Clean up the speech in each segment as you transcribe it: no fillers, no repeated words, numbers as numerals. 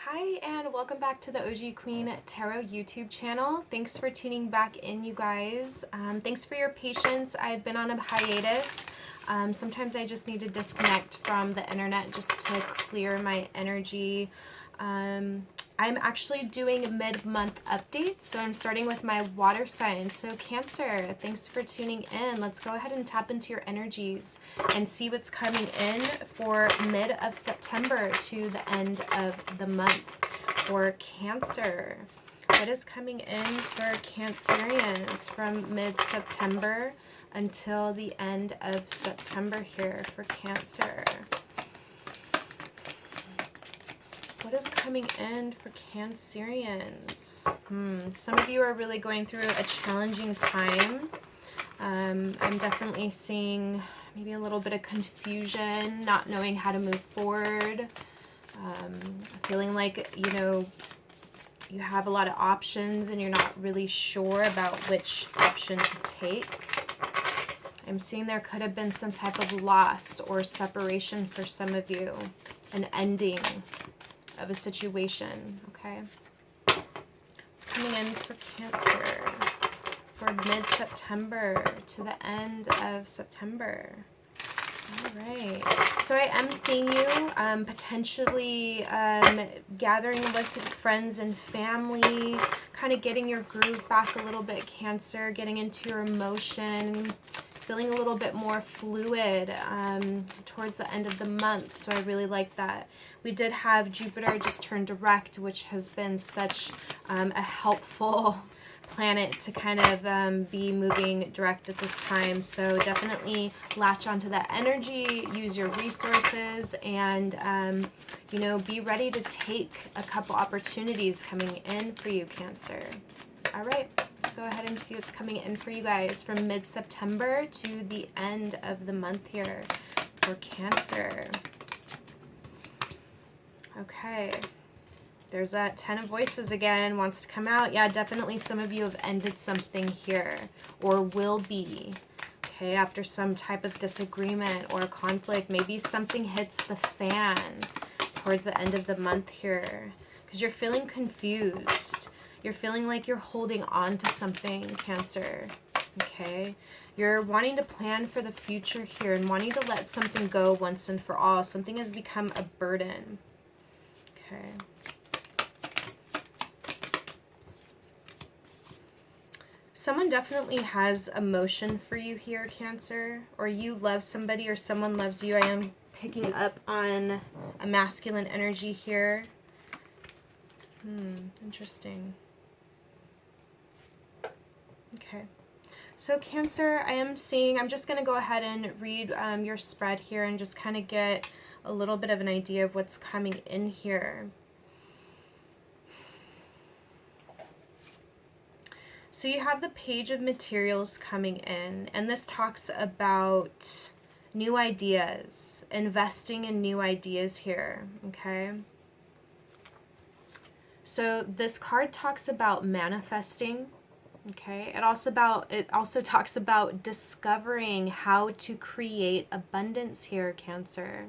Hi, and welcome back to the OG Queen Tarot YouTube channel. Thanks for tuning back in, you guys. Thanks for your patience. I've been on a hiatus. Sometimes I just need to disconnect from the internet just to clear my energy. I'm actually doing mid-month updates, so I'm starting with my water sign. So Cancer, thanks for tuning in. Let's go ahead and tap into your energies and see what's coming in for mid of September to the end of the month for Cancer. What is coming in for Cancerians from mid-September until the end of September here for Cancer? What is coming in for Cancerians? Some of you are really going through a challenging time. I'm definitely seeing maybe a little bit of confusion, not knowing how to move forward. Feeling like, you know, you have a lot of options and you're not really sure about which option to take. I'm seeing there could have been some type of loss or separation for some of you, an ending of a situation, okay? It's coming in for Cancer for mid-September to the end of September. All right. So I am seeing you potentially gathering with friends and family, kind of getting your groove back a little bit, Cancer, getting into your emotion, feeling a little bit more fluid towards the end of the month. So I really like that. We did have Jupiter just turn direct, which has been such a helpful planet to kind of be moving direct at this time. So definitely latch onto that energy, use your resources, and you know, be ready to take a couple opportunities coming in for you, Cancer. All right, let's go ahead and see what's coming in for you guys from mid-September to the end of the month here for Cancer. Okay, there's that Ten of Voices again, wants to come out. Yeah, definitely some of you have ended something here, or will be, okay, after some type of disagreement or conflict. Maybe something hits the fan towards the end of the month here, because you're feeling confused. You're feeling like you're holding on to something, Cancer, okay? You're wanting to plan for the future here and wanting to let something go once and for all. Something has become a burden. Okay. Someone definitely has emotion for you here, Cancer, or you love somebody or someone loves you. I am picking up on a masculine energy here. Interesting. Okay. So Cancer, I am seeing, I'm just going to go ahead and read your spread here and just kind of get a little bit of an idea of what's coming in here. So you have the Page of Materials coming in, and this talks about new ideas, investing in new ideas here, okay? So this card talks about manifesting, okay? It also talks about discovering how to create abundance here, Cancer.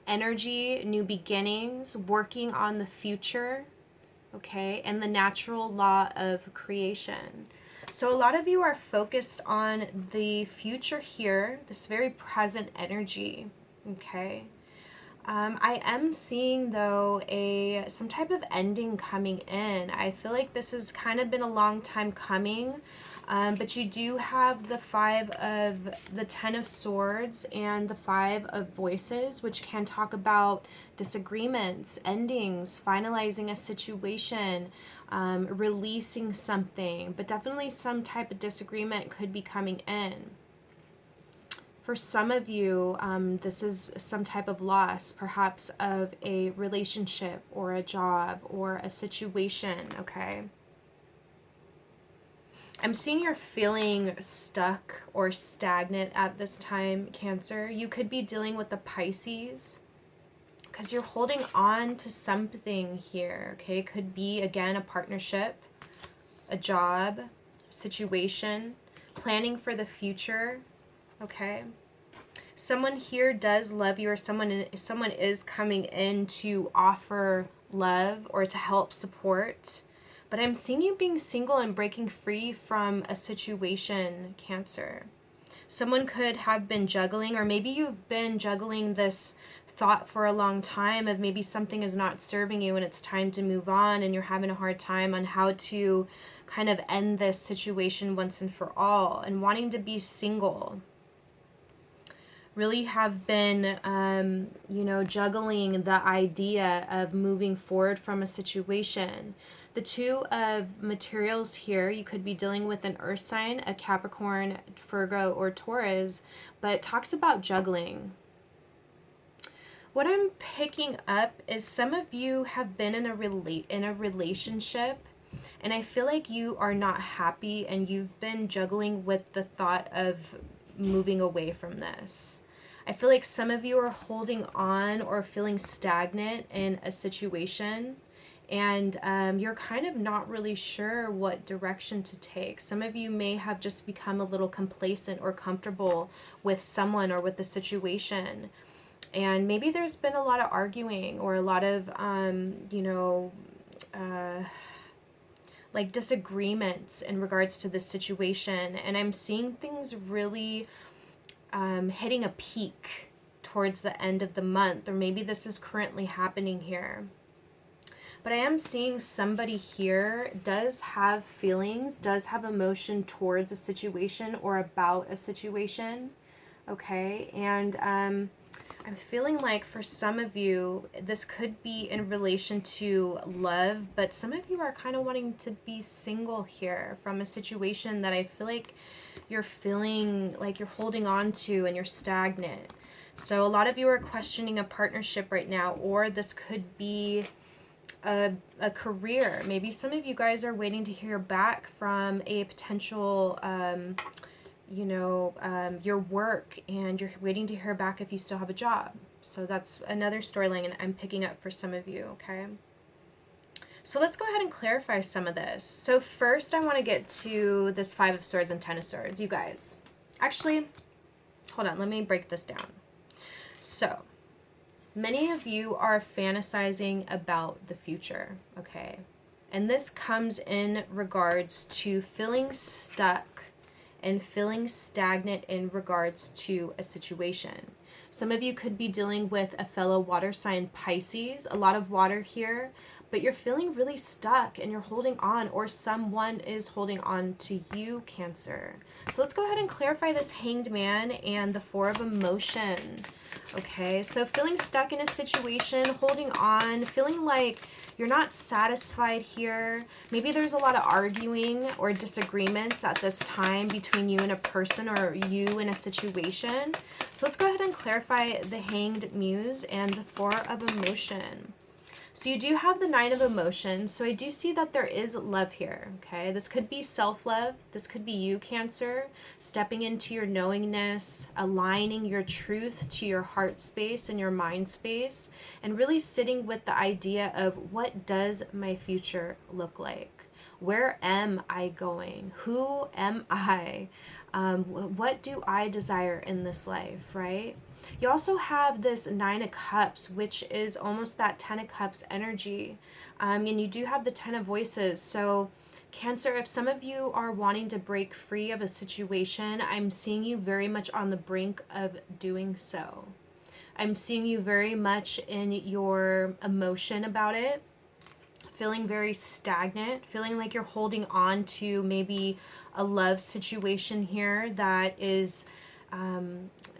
Energy, new beginnings, working on the future, okay, and the natural law of creation. So a lot of you are focused on the future here, this very present energy, okay. I am seeing, though, some type of ending coming in. I feel like this has kind of been a long time coming. But you do have the Ten of Swords and the Five of Voices, which can talk about disagreements, endings, finalizing a situation, releasing something, but definitely some type of disagreement could be coming in. For some of you, this is some type of loss, perhaps of a relationship or a job or a situation, okay? I'm seeing you're feeling stuck or stagnant at this time, Cancer. You could be dealing with the Pisces because you're holding on to something here, okay? It could be, again, a partnership, a job, situation, planning for the future, okay? Someone here does love you, or someone is coming in to offer love or to help support. But I'm seeing you being single and breaking free from a situation, Cancer. Someone could have been juggling, or maybe you've been juggling this thought for a long time of maybe something is not serving you and it's time to move on, and you're having a hard time on how to kind of end this situation once and for all, and wanting to be single. Really have been, juggling the idea of moving forward from a situation. The two of materials here, you could be dealing with an earth sign, a Capricorn, Virgo, or Taurus, but talks about juggling. What I'm picking up is some of you have been in a relationship, and I feel like you are not happy, and you've been juggling with the thought of moving away from this. I feel like some of you are holding on or feeling stagnant in a situation, and you're kind of not really sure what direction to take. Some of you may have just become a little complacent or comfortable with someone or with the situation. And maybe there's been a lot of arguing or a lot of, like disagreements in regards to this situation. And I'm seeing things really hitting a peak towards the end of the month, or maybe this is currently happening here. But I am seeing somebody here does have feelings, does have emotion towards a situation or about a situation, okay? And I'm feeling like for some of you, this could be in relation to love, but some of you are kind of wanting to be single here from a situation that I feel like you're feeling like you're holding on to and you're stagnant. So a lot of you are questioning a partnership right now, or this could be a career. Maybe some of you guys are waiting to hear back from a potential, your work, and you're waiting to hear back if you still have a job. So that's another storyline, and I'm picking up for some of you, okay? So let's go ahead and clarify some of this. So first I want to get to this 5 of Swords and 10 of Swords. You guys, actually, hold on, let me break this down. So many of you are fantasizing about the future, okay? And this comes in regards to feeling stuck and feeling stagnant in regards to a situation. Some of you could be dealing with a fellow water sign, Pisces, a lot of water here, but you're feeling really stuck and you're holding on, or someone is holding on to you, Cancer. So let's go ahead and clarify this Hanged Man and the 4 of Emotion. Okay, so feeling stuck in a situation, holding on, feeling like you're not satisfied here. Maybe there's a lot of arguing or disagreements at this time between you and a person, or you in a situation. So let's go ahead and clarify the Hanged Muse and the 4 of Emotion. So you do have the 9 of Emotions. So I do see that there is love here, okay? This could be self-love. This could be you, Cancer, stepping into your knowingness, aligning your truth to your heart space and your mind space, and really sitting with the idea of, what does my future look like? Where am I going? Who am I? What do I desire in this life, right? You also have this 9 of Cups, which is almost that 10 of Cups energy. And you do have the 10 of Voices. So Cancer, if some of you are wanting to break free of a situation, I'm seeing you very much on the brink of doing so. I'm seeing you very much in your emotion about it, feeling very stagnant, feeling like you're holding on to maybe a love situation here that is...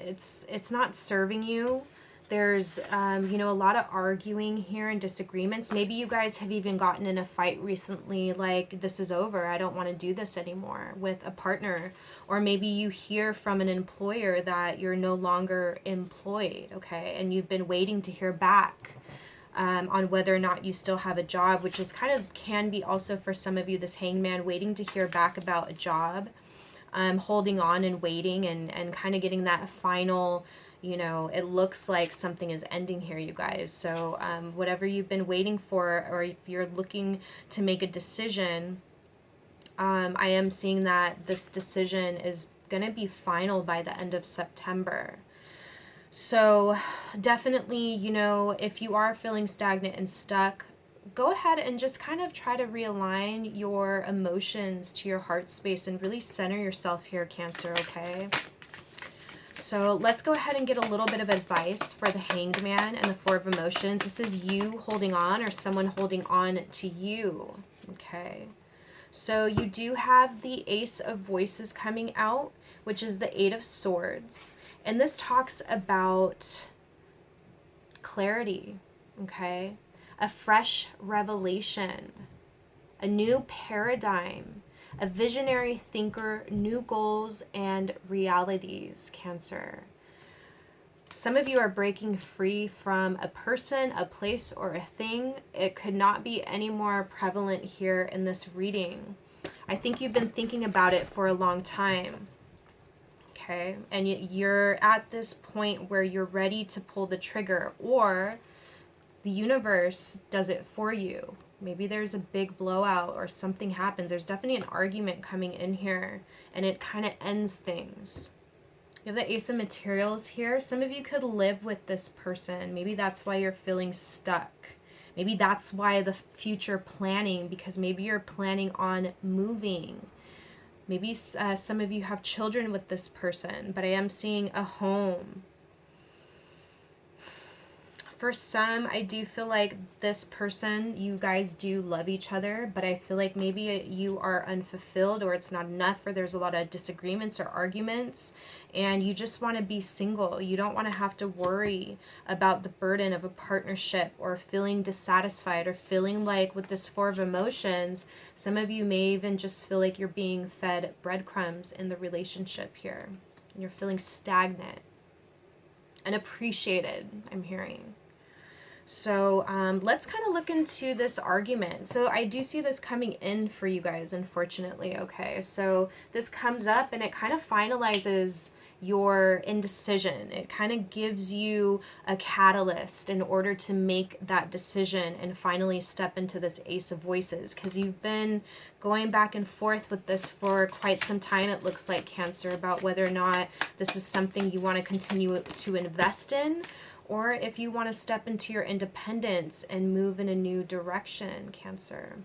it's not serving you. There's, a lot of arguing here and disagreements. Maybe you guys have even gotten in a fight recently, like, this is over, I don't want to do this anymore, with a partner. Or maybe you hear from an employer that you're no longer employed, okay? And you've been waiting to hear back on whether or not you still have a job, which is kind of, can be also for some of you, this Hangman, waiting to hear back about a job. Holding on and waiting and kind of getting that final, it looks like something is ending here, you guys. So whatever you've been waiting for, or if you're looking to make a decision, I am seeing that this decision is going to be final by the end of September. So definitely, you know, if you are feeling stagnant and stuck, go ahead and just kind of try to realign your emotions to your heart space and really center yourself here, Cancer, okay? So let's go ahead and get a little bit of advice for the Hanged Man and the Four of Emotions. This is you holding on or someone holding on to you, okay? So you do have the Ace of Voices coming out, which is the Eight of Swords. And this talks about clarity, okay? A fresh revelation, a new paradigm, a visionary thinker, new goals and realities, Cancer. Some of you are breaking free from a person, a place, or a thing. It could not be any more prevalent here in this reading. I think you've been thinking about it for a long time. Okay, and you're at this point where you're ready to pull the trigger, or the universe does it for you. Maybe there's a big blowout or something happens. There's definitely an argument coming in here, and it kind of ends things. You have the Ace of Materials here. Some of you could live with this person. Maybe that's why you're feeling stuck. Maybe that's why the future planning, because maybe you're planning on moving. Maybe some of you have children with this person, but I am seeing a home. For some, I do feel like this person, you guys do love each other, but I feel like maybe you are unfulfilled or it's not enough, or there's a lot of disagreements or arguments, and you just want to be single. You don't want to have to worry about the burden of a partnership or feeling dissatisfied or feeling like with this Four of Emotions, some of you may even just feel like you're being fed breadcrumbs in the relationship here. You're feeling stagnant, unappreciated, I'm hearing. So let's kind of look into this argument. So I do see this coming in for you guys, unfortunately, okay? So this comes up and it kind of finalizes your indecision. It kind of gives you a catalyst in order to make that decision and finally step into this Ace of Voices, because you've been going back and forth with this for quite some time, it looks like, Cancer, about whether or not this is something you want to continue to invest in, or if you want to step into your independence and move in a new direction, Cancer.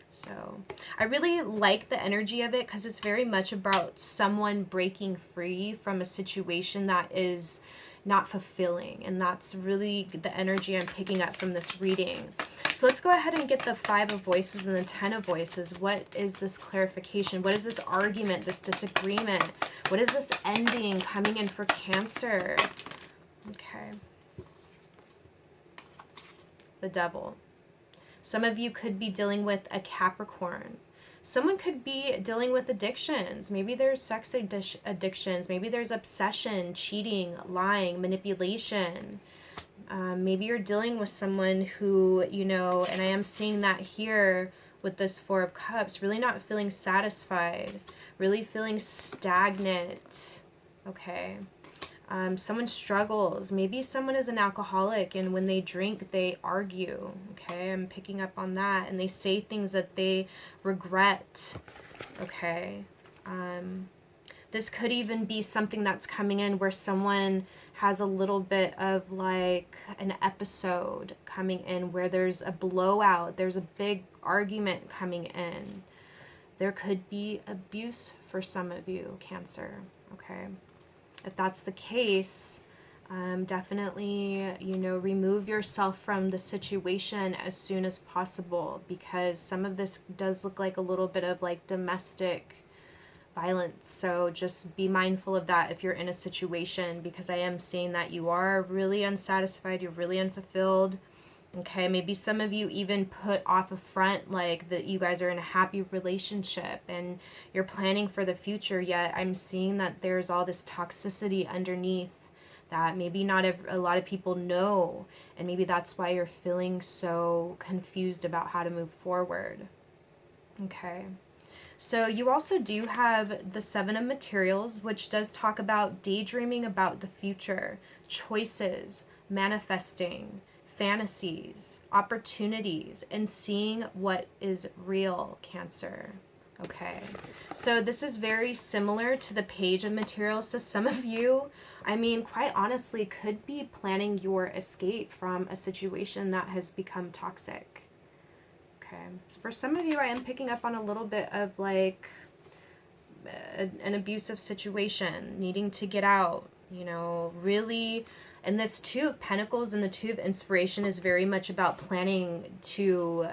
So I really like the energy of it because it's very much about someone breaking free from a situation that is not fulfilling. And that's really the energy I'm picking up from this reading. So let's go ahead and get the Five of Voices and the Ten of Voices. What is this clarification? What is this argument, this disagreement? What is this ending coming in for Cancer? Okay. The Devil. Some of you could be dealing with a Capricorn. Someone could be dealing with addictions. Maybe there's sex addictions. Maybe there's obsession, cheating, lying, manipulation. Maybe you're dealing with someone who, you know, and I am seeing that here with this Four of Cups, really not feeling satisfied, really feeling stagnant. Okay. Someone struggles. Maybe someone is an alcoholic, and when they drink, they argue. Okay, I'm picking up on that. And they say things that they regret. Okay. This could even be something that's coming in where someone has a little bit of like an episode coming in where there's a blowout. There's a big argument coming in. There could be abuse for some of you, Cancer. Okay. If that's the case, definitely, you know, remove yourself from the situation as soon as possible, because some of this does look like a little bit of like domestic violence. So just be mindful of that if you're in a situation, because I am seeing that you are really unsatisfied, you're really unfulfilled. Okay, maybe some of you even put off a front like that you guys are in a happy relationship and you're planning for the future, yet I'm seeing that there's all this toxicity underneath that maybe not a lot of people know, and maybe that's why you're feeling so confused about how to move forward. Okay. So you also do have the Seven of Materials, which does talk about daydreaming about the future, choices, manifesting, fantasies, opportunities, and seeing what is real, Cancer. Okay, so this is very similar to the Page of Materials. So some of you I mean, quite honestly, could be planning your escape from a situation that has become toxic. Okay. So for some of you, I am picking up on a little bit of like an abusive situation, needing to get out, you know, really. And this Two of Pentacles and the Two of Inspiration is very much about planning to,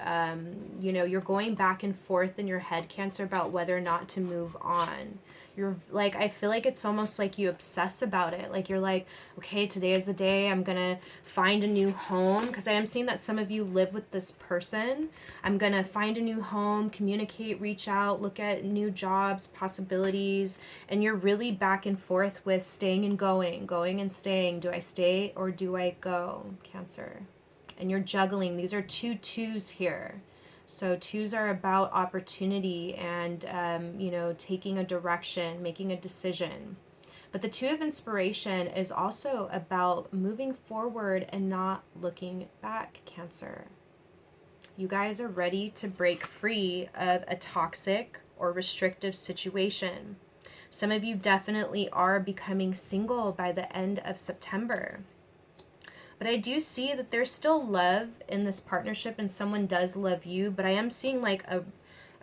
you know, you're going back and forth in your head, Cancer, about whether or not to move on. You're like, I feel like it's almost like you obsess about it. Like you're like, okay, today is the day I'm going to find a new home. Because I am seeing that some of you live with this person. I'm going to find a new home, communicate, reach out, look at new jobs, possibilities. And you're really back and forth with staying and going and staying. Do I stay or do I go, Cancer? And you're juggling. These are two twos here. So twos are about opportunity and, you know, taking a direction, making a decision. But the Two of Inspiration is also about moving forward and not looking back, Cancer. You guys are ready to break free of a toxic or restrictive situation. Some of you definitely are becoming single by the end of September. But I do see that there's still love in this partnership and someone does love you. But I am seeing like a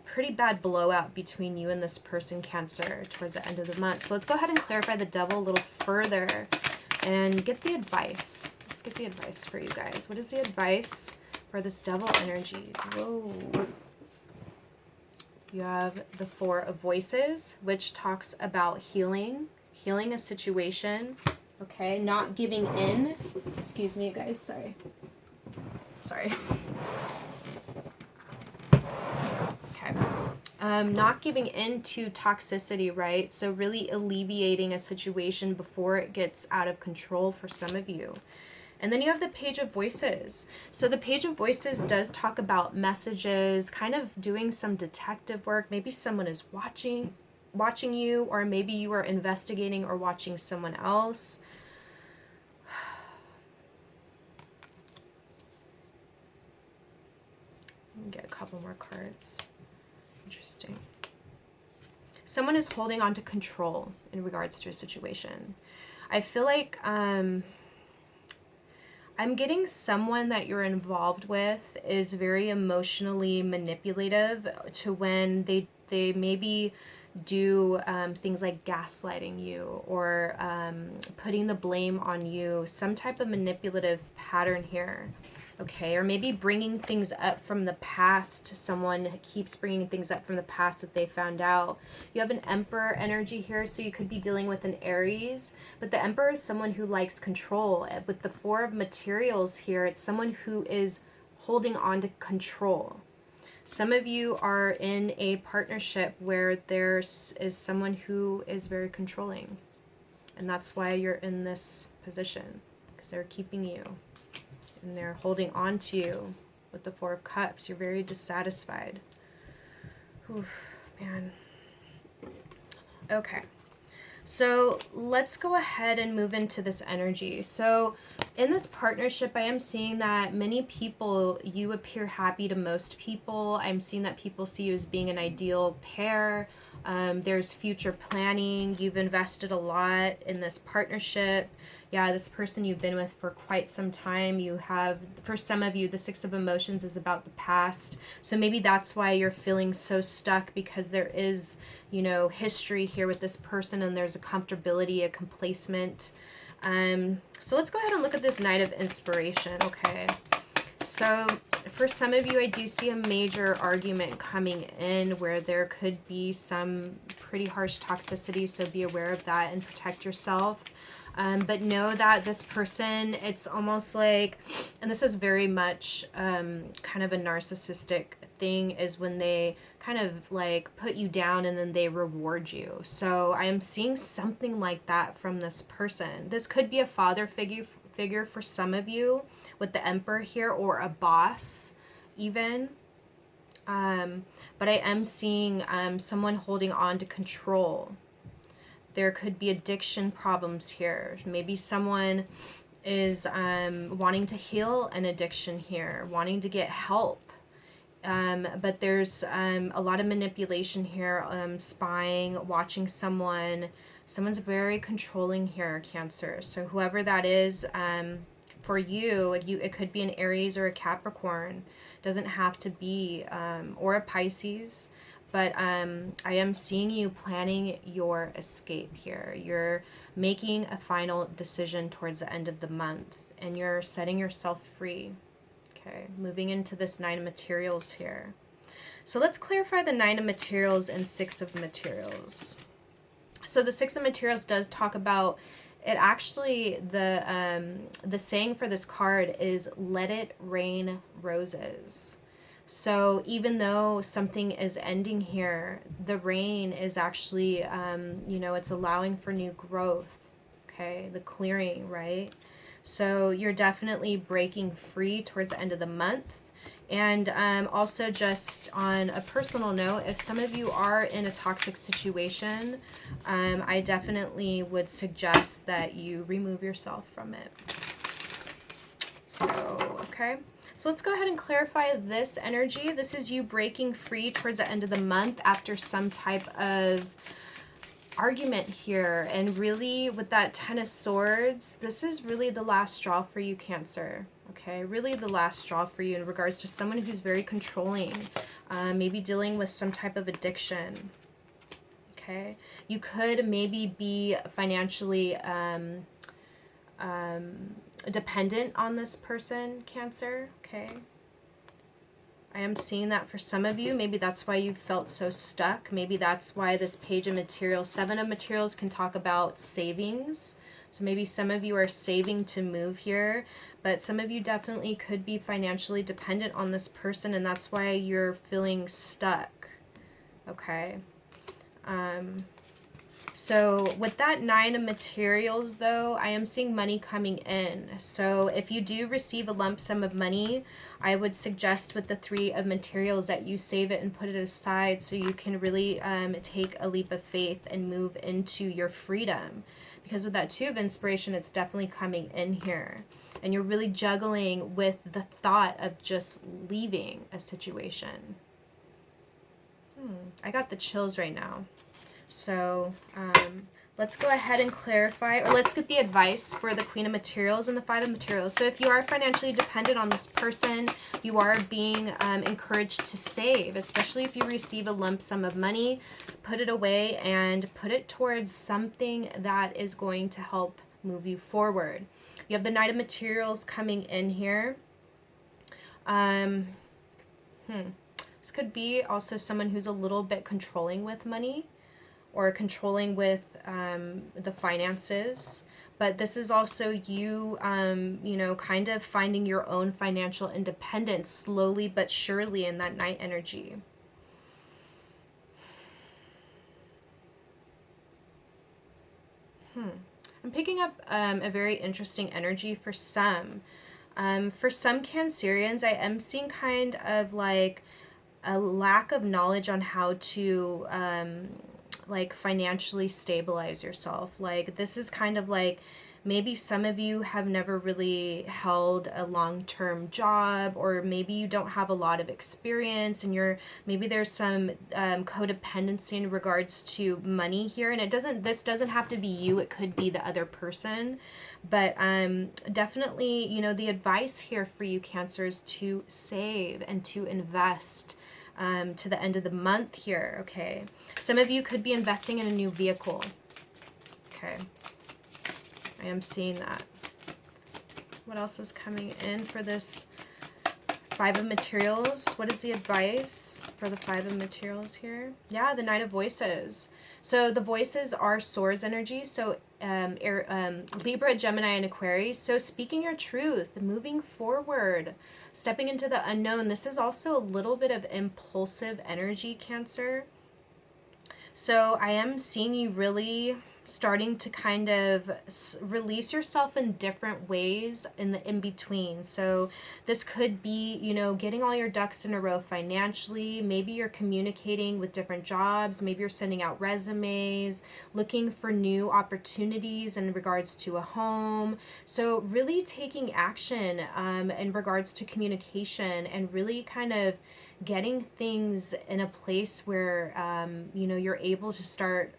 pretty bad blowout between you and this person, Cancer, towards the end of the month. So let's go ahead and clarify the Devil a little further and get the advice. Let's get the advice for you guys. What is the advice for this Devil energy? Whoa. You have the Four of Voices, which talks about healing a situation. Okay, not giving in. Excuse me, guys. Sorry. Okay. Not giving in to toxicity, right? So really alleviating a situation before it gets out of control for some of you. And then you have the Page of Voices. So the Page of Voices does talk about messages, kind of doing some detective work. Maybe someone is watching you, or maybe you are investigating or watching someone else. Get a couple more cards. Interesting. Someone is holding on to control in regards to a situation. I feel like I'm getting someone that you're involved with is very emotionally manipulative to when they maybe do things like gaslighting you or putting the blame on you, some type of manipulative pattern here. Okay, or maybe bringing things up from the past. Someone keeps bringing things up from the past that they found out. You have an Emperor energy here, so you could be dealing with an Aries. But the Emperor is someone who likes control. With the Four of Materials here, it's someone who is holding on to control. Some of you are in a partnership where there is someone who is very controlling. And that's why you're in this position, because they're keeping you. And they're holding on to you with the Four of Cups. You're very dissatisfied. Oof, man. Okay. So let's go ahead and move into this energy. So in this partnership, I am seeing that many people, you appear happy to most people. I'm seeing that people see you as being an ideal pair. There's future planning. You've invested a lot in this partnership. Yeah, this person you've been with for quite some time. You have, for some of you, the Six of Emotions is about the past. So maybe that's why you're feeling so stuck, because there is, you know, history here with this person and there's a comfortability, a complacement. So let's go ahead and look at this Knight of Inspiration, okay? So for some of you, I do see a major argument coming in where there could be some pretty harsh toxicity, so be aware of that and protect yourself. But know that this person, it's almost like, and this is very much kind of a narcissistic thing, is when they kind of like put you down and then they reward you. So I am seeing something like that from this person. This could be a father figure for some of you with the Emperor here, or a boss even. But I am seeing someone holding on to control. There could be addiction problems here. Maybe someone is wanting to heal an addiction here, wanting to get help. But there's a lot of manipulation here, spying, watching someone, Someone's very controlling here, Cancer. So whoever that is, for you, it could be an Aries or a Capricorn. Doesn't have to be, or a Pisces. But I am seeing you planning your escape here. You're making a final decision towards the end of the month, and you're setting yourself free. Okay, moving into this Nine of Materials here. So let's clarify the Nine of Materials and Six of Materials. So the Six of Materials does talk about it. Actually, the saying for this card is "Let it rain roses." So even though something is ending here, the rain is actually, it's allowing for new growth. Okay, the clearing, right? So you're definitely breaking free towards the end of the month. And also, just on a personal note, if some of you are in a toxic situation, I definitely would suggest that you remove yourself from it. So, okay. So let's go ahead and clarify this energy. This is you breaking free towards the end of the month after some type of argument here. And really, with that Ten of Swords, this is really the last straw for you, Cancer. Okay, really the last straw for you in regards to someone who's very controlling, maybe dealing with some type of addiction. Okay, you could maybe be financially dependent on this person, Cancer. Okay, I am seeing that for some of you. Maybe that's why you felt so stuck. Maybe that's why this Page of Materials, Seven of Materials, can talk about savings. So maybe some of you are saving to move here, but some of you definitely could be financially dependent on this person, and that's why you're feeling stuck. Okay. So with that Nine of Materials, though, I am seeing money coming in. So if you do receive a lump sum of money, I would suggest with the Three of Materials that you save it and put it aside so you can really take a leap of faith and move into your freedom. Because with that Two of Inspiration, it's definitely coming in here. And you're really juggling with the thought of just leaving a situation. I got the chills right now. So let's go ahead and clarify, or let's get the advice for the Queen of Materials and the Five of Materials. So if you are financially dependent on this person, you are being encouraged to save, especially if you receive a lump sum of money. Put it away and put it towards something that is going to help move you forward. You have the Knight of Materials coming in here. This could be also someone who's a little bit controlling with money, or controlling with the finances. But this is also you, kind of finding your own financial independence slowly but surely in that Knight energy. I'm picking up a very interesting energy for some. For some Cancerians, I am seeing kind of like a lack of knowledge on how to financially stabilize yourself. Like, this is kind of like maybe some of you have never really held a long-term job, or maybe you don't have a lot of experience, and maybe there's some codependency in regards to money here. And this doesn't have to be you, it could be the other person. But definitely, the advice here for you, Cancer, is to save and to invest to the end of the month here. Okay, some of you could be investing in a new vehicle. Okay, I am seeing that. What else is coming in for this Five of Materials? What is the advice for the Five of Materials here? Yeah, the Knight of Voices. So the Voices are Swords energy. So Libra, Gemini, and Aquarius. So speaking your truth, moving forward, stepping into the unknown. This is also a little bit of impulsive energy, Cancer. So I am seeing you really starting to kind of release yourself in different ways in the in-between. So this could be, getting all your ducks in a row financially. Maybe you're communicating with different jobs. Maybe you're sending out resumes, looking for new opportunities in regards to a home. So really taking action in regards to communication, and really kind of getting things in a place where, you're able to start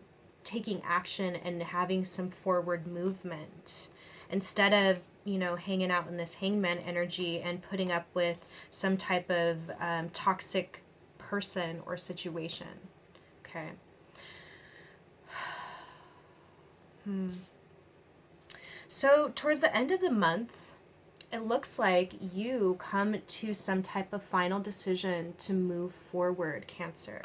taking action and having some forward movement instead of, you know, hanging out in this hangman energy and putting up with some type of toxic person or situation. Okay. So towards the end of the month, it looks like you come to some type of final decision to move forward, Cancer.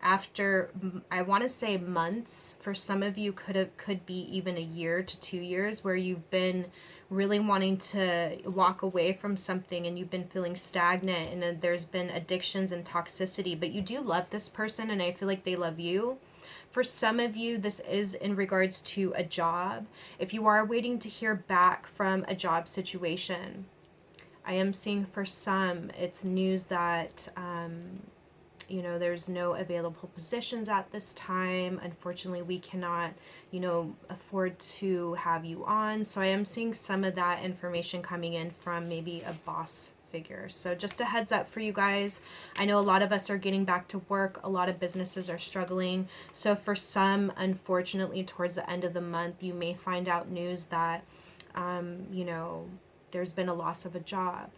After, I want to say months, for some of you could be even a year to 2 years, where you've been really wanting to walk away from something and you've been feeling stagnant, and there's been addictions and toxicity, but you do love this person and I feel like they love you. For some of you, this is in regards to a job. If you are waiting to hear back from a job situation, I am seeing for some, it's news that, you know, there's no available positions at this time. Unfortunately, we cannot, you know, afford to have you on. So I am seeing some of that information coming in from maybe a boss figure. So just a heads up for you guys. I know a lot of us are getting back to work. A lot of businesses are struggling. So for some, unfortunately, towards the end of the month, you may find out news that, you know, there's been a loss of a job.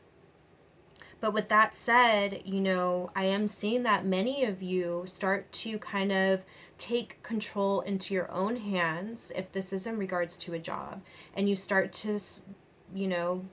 But with that said, you know, I am seeing that many of you start to kind of take control into your own hands, if this is in regards to a job, and you start to, you know,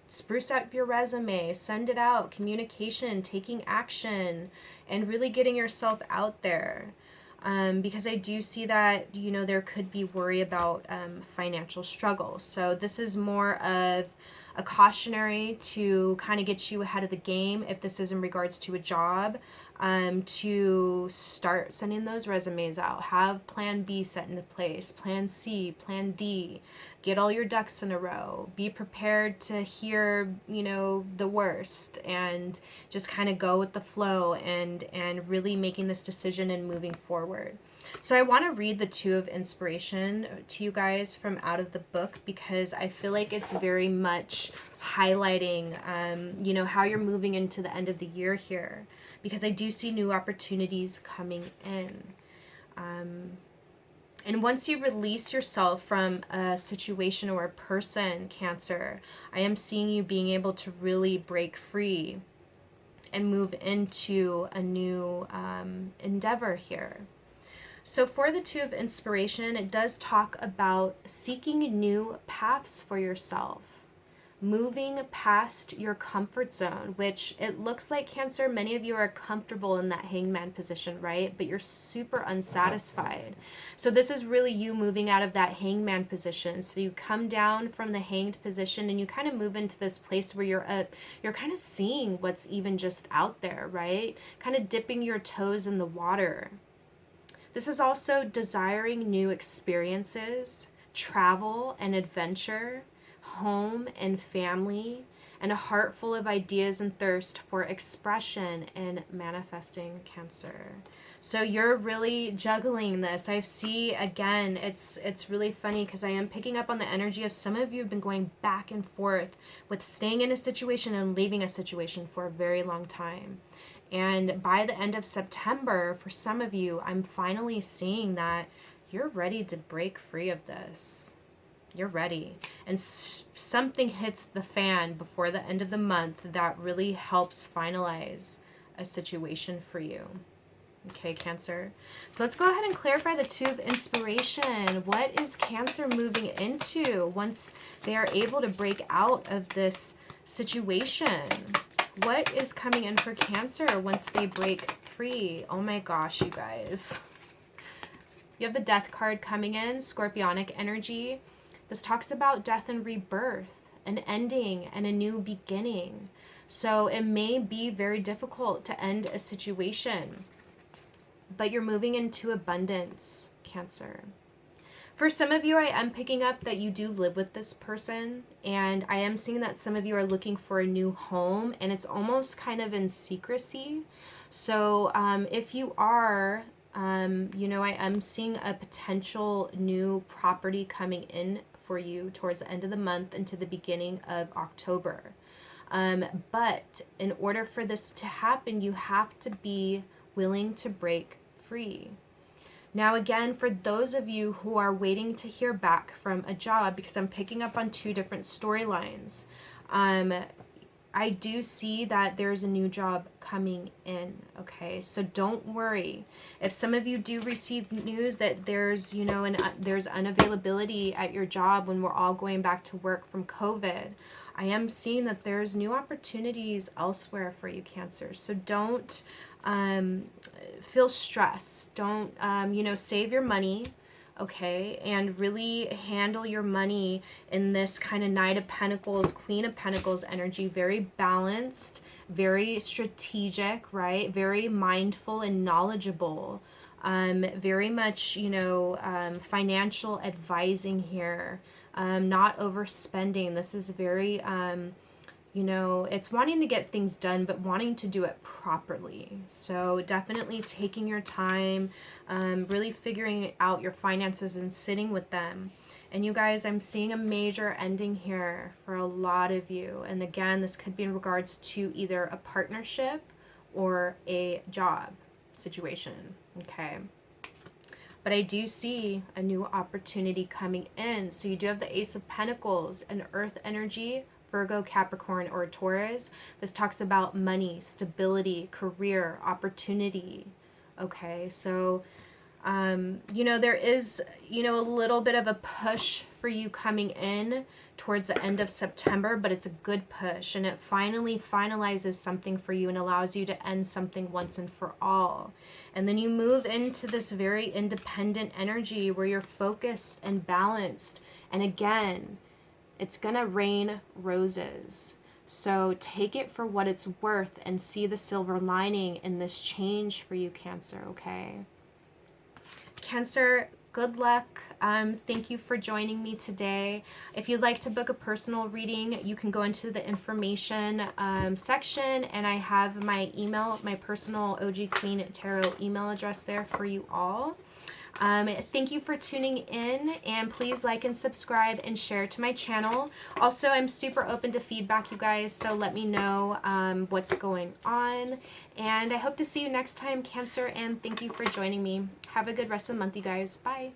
spruce up your resume, send it out, communication, taking action, and really getting yourself out there. Because I do see that, you know, there could be worry about financial struggle. So this is more of a cautionary to kind of get you ahead of the game, if this is in regards to a job, to start sending those resumes out. Have plan B set into place, plan C, plan D. Get all your ducks in a row. Be prepared to hear, you know, the worst, and just kind of go with the flow and really making this decision and moving forward. So I want to read the Two of Inspiration to you guys from out of the book, because I feel like it's very much highlighting, you know, how you're moving into the end of the year here, because I do see new opportunities coming in. And once you release yourself from a situation or a person, Cancer, I am seeing you being able to really break free and move into a new endeavor here. So for the Two of Inspiration, it does talk about seeking new paths for yourself, moving past your comfort zone, which it looks like, Cancer, many of you are comfortable in that hangman position, right? But you're super unsatisfied. So this is really you moving out of that hangman position. So you come down from the hanged position and you kind of move into this place where you're kind of seeing what's even just out there, right? Kind of dipping your toes in the water. This is also desiring new experiences, travel and adventure, home and family, and a heart full of ideas and thirst for expression and manifesting, Cancer. So you're really juggling this. I see, again, it's really funny because I am picking up on the energy of some of you have been going back and forth with staying in a situation and leaving a situation for a very long time. And by the end of September, for some of you, I'm finally seeing that you're ready to break free of this. You're ready. And something hits the fan before the end of the month that really helps finalize a situation for you. Okay, Cancer. So let's go ahead and clarify the Two of Inspiration. What is Cancer moving into once they are able to break out of this situation? What is coming in for Cancer once they break free? Oh my gosh, you guys. You have the Death card coming in, Scorpionic energy. This talks about death and rebirth, an ending and a new beginning. So it may be very difficult to end a situation, but you're moving into abundance, Cancer. For some of you, I am picking up that you do live with this person, and I am seeing that some of you are looking for a new home, and it's almost kind of in secrecy. So if you are, you know, I am seeing a potential new property coming in for you towards the end of the month into the beginning of October. But in order for this to happen, you have to be willing to break free. Now, again, for those of you who are waiting to hear back from a job, because I'm picking up on two different storylines, I do see that there's a new job coming in, okay? So don't worry. If some of you do receive news that there's, you know, there's unavailability at your job when we're all going back to work from COVID, I am seeing that there's new opportunities elsewhere for you, Cancer. So don't feel stressed. Don't, you know, save your money, okay, and really handle your money in this kind of Knight of Pentacles, Queen of Pentacles energy. Very balanced, very strategic, right? Very mindful and knowledgeable. Very much, you know, financial advising here. Not overspending. This is very, you know, it's wanting to get things done, but wanting to do it properly. So definitely taking your time, really figuring out your finances and sitting with them. And you guys, I'm seeing a major ending here for a lot of you. And again, this could be in regards to either a partnership or a job situation, okay? But I do see a new opportunity coming in. So you do have the Ace of Pentacles and Earth energy, Virgo, Capricorn, or Taurus. This talks about money, stability, career, opportunity. Okay, so, you know, there is, you know, a little bit of a push for you coming in towards the end of September, but it's a good push, and it finally finalizes something for you and allows you to end something once and for all. And then you move into this very independent energy where you're focused and balanced. And again, it's going to rain roses. So take it for what it's worth and see the silver lining in this change for you, Cancer, okay? Cancer, good luck. Thank you for joining me today. If you'd like to book a personal reading, you can go into the information section, and I have my email, my personal OG Queen Tarot email address there for you all. Thank you for tuning in, and please like and subscribe and share to my channel. Also, I'm super open to feedback, you guys, so let me know what's going on. And I hope to see you next time, Cancer, and thank you for joining me. Have a good rest of the month, you guys. Bye.